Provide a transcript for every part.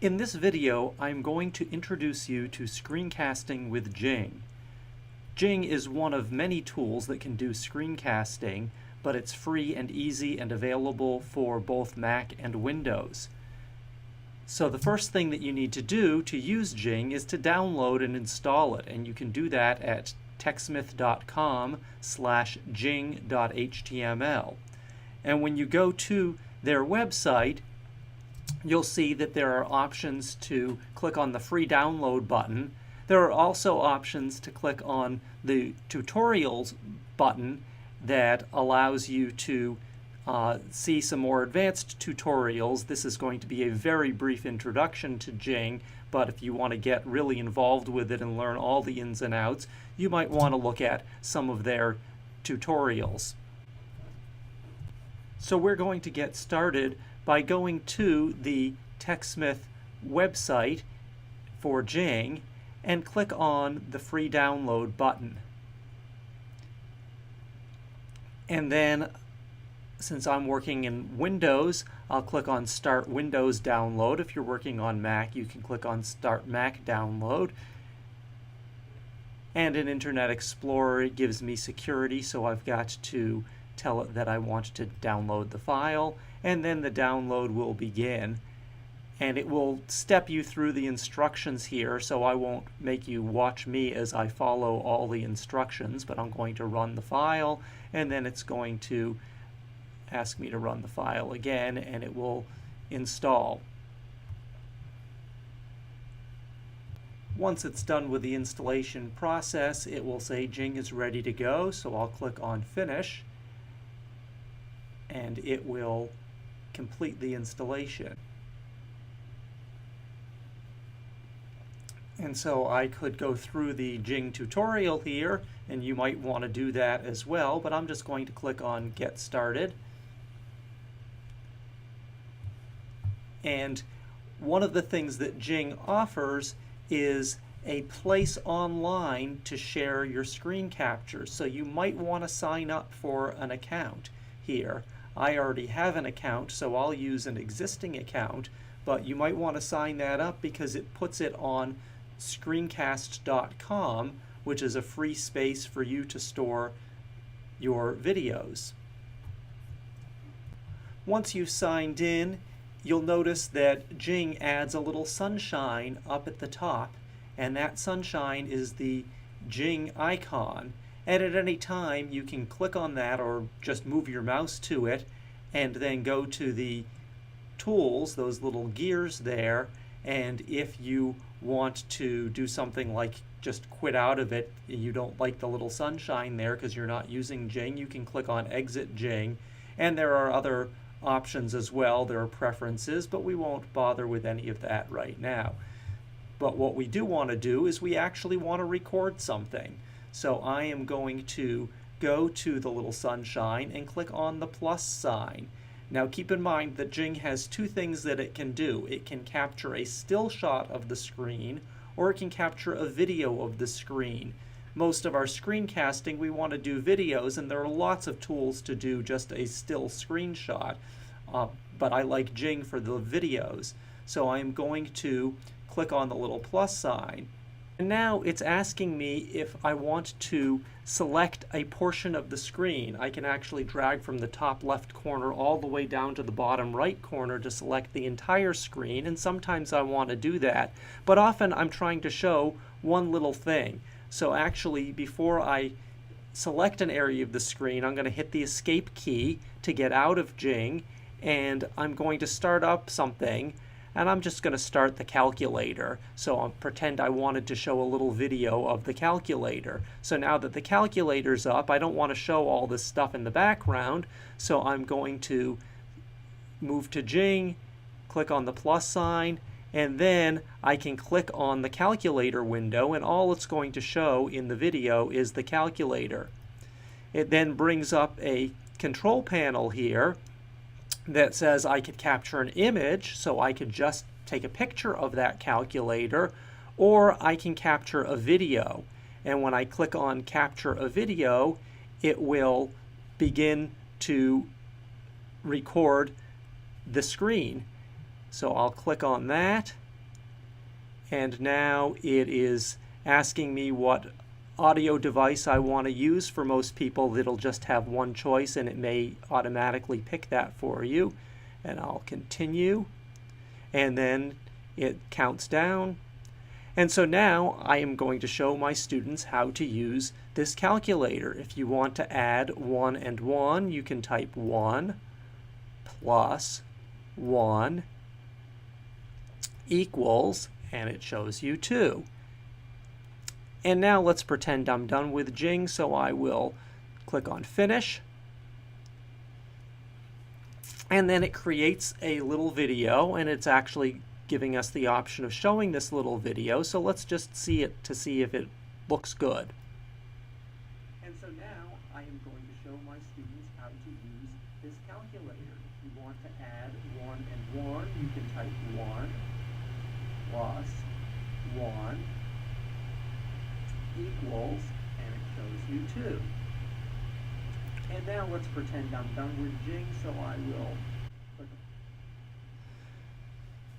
In this video, I'm going to introduce you to screencasting with Jing. Jing is one of many tools that can do screencasting, but it's free and easy and available for both Mac and Windows. So the first thing that you need to do to use Jing is to download and install it, and you can do that at techsmith.com/jing.html. And when you go to their website, you'll see that there are options to click on the free download button. There are also options to click on the tutorials button that allows you to see some more advanced tutorials. This is going to be a very brief introduction to Jing, but if you want to get really involved with it and learn all the ins and outs, you might want to look at some of their tutorials. So we're going to get started by going to the TechSmith website for Jing and click on the free download button. And then, since I'm working in Windows, I'll click on Start Windows Download. If you're working on Mac, you can click on Start Mac Download. And in Internet Explorer, it gives me security, so I've got to tell it that I want to download the file, and then the download will begin. And it will step you through the instructions here, so I won't make you watch me as I follow all the instructions, but I'm going to run the file, and then it's going to ask me to run the file again, and it will install. Once it's done with the installation process, it will say Jing is ready to go, so I'll click on Finish, and it will complete the installation. And so I could go through the Jing tutorial here, and you might want to do that as well, but I'm just going to click on Get Started. And one of the things that Jing offers is a place online to share your screen captures. So you might want to sign up for an account here. I already have an account, so I'll use an existing account, but you might want to sign that up because it puts it on Screencast.com, which is a free space for you to store your videos. Once you've signed in, you'll notice that Jing adds a little sunshine up at the top, and that sunshine is the Jing icon. And at any time you can click on that or just move your mouse to it and then go to the tools, those little gears there, and if you want to do something like just quit out of it, you don't like the little sunshine there because you're not using Jing, you can click on Exit Jing. And there are other options as well. There are preferences, but we won't bother with any of that right now. But what we do want to do is we actually want to record something. So I am going to go to the little sunshine and click on the plus sign. Now keep in mind that Jing has two things that it can do. It can capture a still shot of the screen, or it can capture a video of the screen. Most of our screencasting, we want to do videos, and there are lots of tools to do just a still screenshot, but I like Jing for the videos. So I'm going to click on the little plus sign. And now it's asking me if I want to select a portion of the screen. I can actually drag from the top left corner all the way down to the bottom right corner to select the entire screen, and sometimes I want to do that. But often I'm trying to show one little thing. So actually, before I select an area of the screen, I'm going to hit the Escape key to get out of Jing, and I'm going to start up something. And I'm just going to start the calculator. So I'll pretend I wanted to show a little video of the calculator. So now that the calculator's up, I don't want to show all this stuff in the background. So I'm going to move to Jing, click on the plus sign, and then I can click on the calculator window, and all it's going to show in the video is the calculator. It then brings up a control panel here that says I could capture an image, so I could just take a picture of that calculator, or I can capture a video. And when I click on Capture a Video, it will begin to record the screen. So I'll click on that, And now it is asking me what audio device I want to use. For most people, it'll just have one choice and it may automatically pick that for you. And I'll continue. And then it counts down. And so now I am going to show my students how to use this calculator. If you want to add 1 and 1, you can type 1 plus 1 equals, and it shows you 2. And now let's pretend I'm done with Jing, so I will click on Finish. And then it creates a little video, and it's actually giving us the option of showing this little video. So let's just see it to see if it looks good. And so now I am going to show my students how to use this calculator. If you want to add 1 and 1, you can type 1 plus 1 equals, and it shows you 2. And now let's pretend I'm done with Jing, so I will click.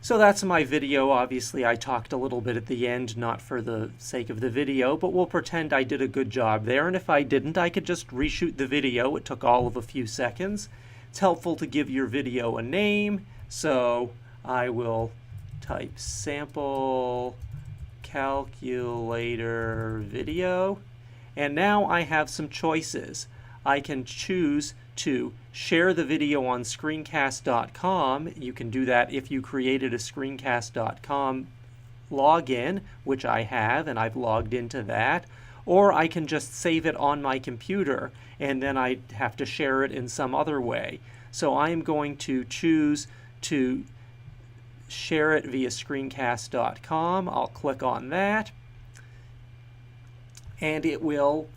So that's my video. Obviously I talked a little bit at the end, not for the sake of the video, but we'll pretend I did a good job there, and if I didn't, I could just reshoot the video. It took all of a few seconds. It's helpful to give your video a name, so I will type sample calculator video, and now I have some choices. I can choose to share the video on Screencast.com. You can do that if you created a Screencast.com login, which I have, and I've logged into that. Or I can just save it on my computer, and then I have to share it in some other way. So I'm going to choose to share it via Screencast.com. I'll click on that, and it will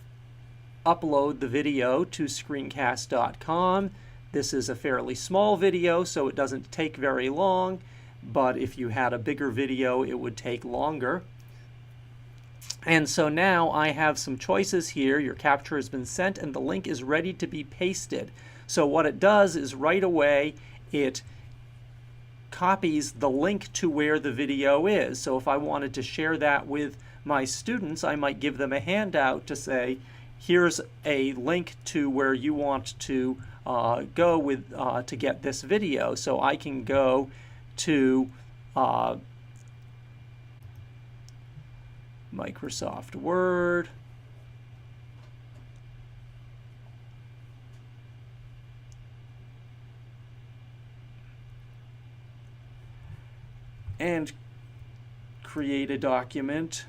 upload the video to Screencast.com. This is a fairly small video, so it doesn't take very long, but if you had a bigger video, it would take longer. And so now I have some choices here. Your capture has been sent, and the link is ready to be pasted. So what it does is right away, it copies the link to where the video is. So if I wanted to share that with my students, I might give them a handout to say, here's a link to where you want to go with to get this video. So I can go to Microsoft Word, and create a document.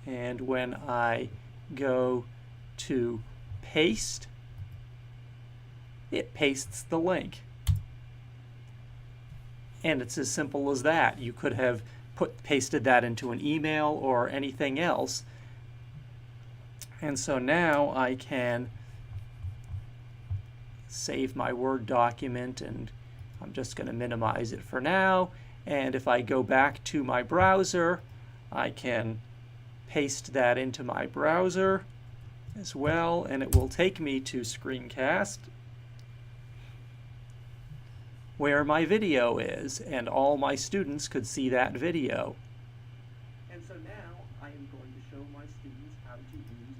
And when I go to paste, it pastes the link. And it's as simple as that. You could have pasted that into an email or anything else. And so now I can save my Word document, and I'm just going to minimize it for now. And if I go back to my browser, I can paste that into my browser as well, and it will take me to Screencast, where my video is, and all my students could see that video. And so now I am going to show my students how to use,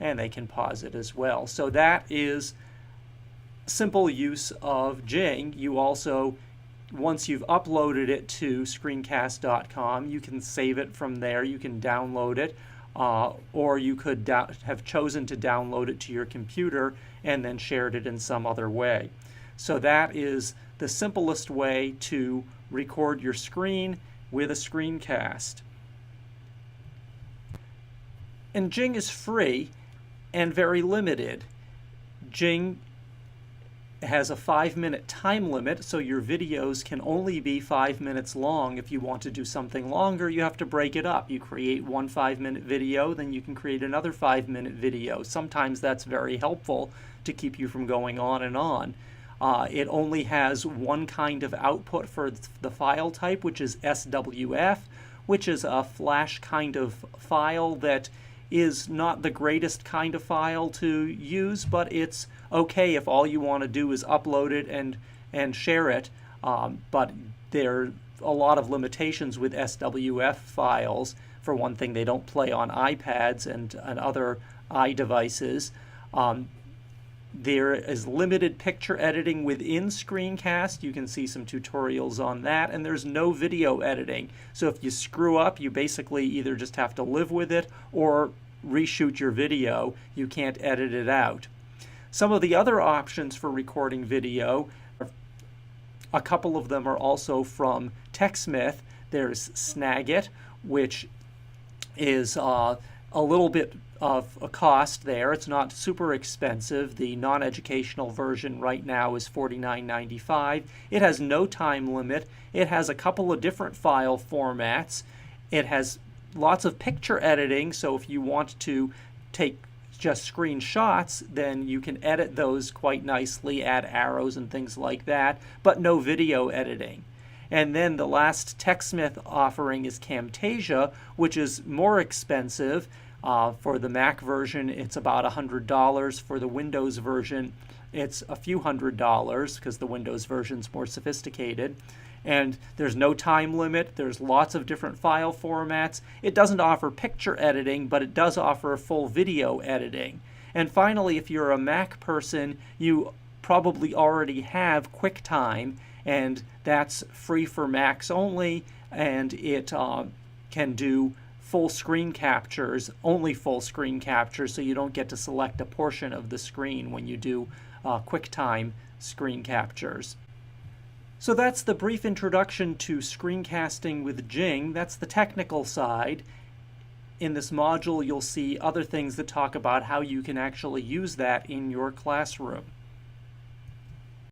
and they can pause it as well. So that is simple use of Jing. You also, once you've uploaded it to Screencast.com, you can save it from there. You can download it, or you could have chosen to download it to your computer and then shared it in some other way. So that is the simplest way to record your screen with a screencast. And Jing is free and very limited. Jing has a 5-minute time limit, so your videos can only be 5 minutes long. If you want to do something longer, you have to break it up. You create one 5-minute video, then you can create another 5-minute video. Sometimes that's very helpful to keep you from going on and on. It only has one kind of output for the file type, which is SWF, which is a flash kind of file that is not the greatest kind of file to use, but it's okay if all you want to do is upload it and share it. But there are a lot of limitations with SWF files. For one thing, they don't play on iPads and other iDevices. There is limited picture editing within Screencast. You can see some tutorials on that, and there's no video editing. So if you screw up, you basically either just have to live with it or reshoot your video. You can't edit it out. Some of the other options for recording video, a couple of them are also from TechSmith. There's Snagit, which is a little bit of a cost there. It's not super expensive. The non-educational version right now is $49.95. It has no time limit. It has a couple of different file formats. It has lots of picture editing, so if you want to take just screenshots, then you can edit those quite nicely, add arrows and things like that, but no video editing. And then the last TechSmith offering is Camtasia, which is more expensive. For the Mac version, it's about $100. For the Windows version, it's a few $100s because the Windows version's more sophisticated. And there's no time limit. There's lots of different file formats. It doesn't offer picture editing, but it does offer full video editing. And finally, if you're a Mac person, you probably already have QuickTime, and that's free for Macs only, and it can do full screen captures, only full screen captures, so you don't get to select a portion of the screen when you do QuickTime screen captures. So that's the brief introduction to screencasting with Jing. That's the technical side. In this module, you'll see other things that talk about how you can actually use that in your classroom.